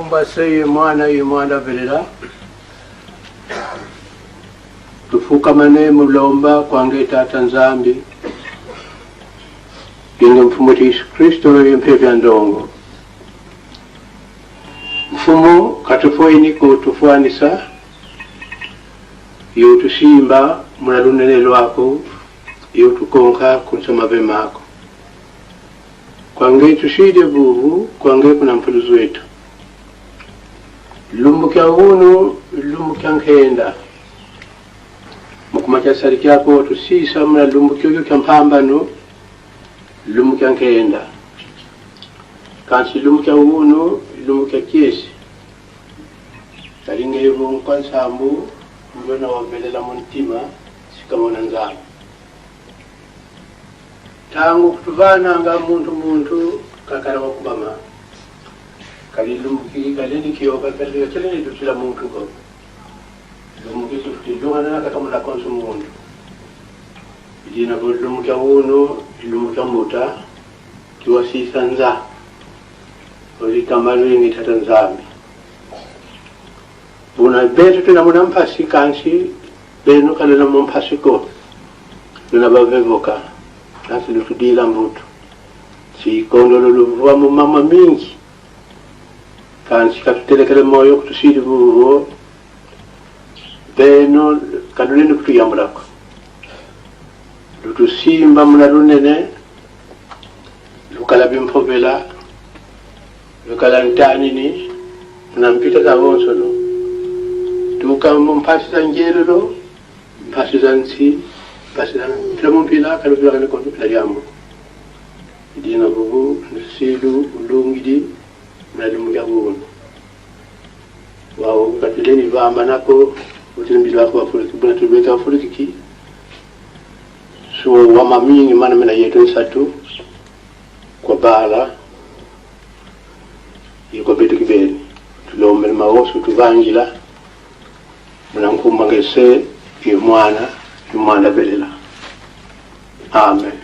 Mumba say mwana velela tufukamane mulomba kwange Tata Nzambi kinga mfumo Yesu Kristo yempevya ndongo mfumo katufoini kutufuanisa yotusimba munalunene lwako yotukonka kunsoma vemako kwange tushide bubu kwange kuna mpuluzu wetu lumbu kya hunu lumbu kya nkenda mukumacha sari kyako tusisa muna lumbu kyo kya mpambano lumbu kya nkenda kansi lumbu kya hunu lumbu kya kiesi kalingevu nkwansambu mbona wabelela muntima sikamona nzama tangu kutuvana nga muntu kakara wakubama kali lumbuki kaleni kiyoka kaleni kaleni tutila muntu ko lumbuki tutilungana kakamula konsu muntu idina ko lumbuki uno lumbuki muta kiwasisa nza oli kamalu ni Tata Nzambi buna betu tunamuna mpasi kansi beno kalena mpasi ko tunabavevoka nasi lutudila mbuto si kondolo luvuwa mu mama mingi kansi katutelekele moyo kutusiri buvo beno kaduleni kutuyambulako lutusimba muna lunene lukala bimpobela lukala ntanini munampita za bonsono tuka mpasi za njelelo mpasi za nsi mpasi za mpila kalupila kane kondo pila yambo idina bubu nsilu ulungidi mnalimu ya bubu wao katuleni vamba nako utilimbilu wako wafuriki buna tulweka wafuriki ki so wama mingi mana mena yetu nsatu kwa bala yuko betu kibeni tulombele mawosu tuvangila mnankumbangese yumwana belela amen.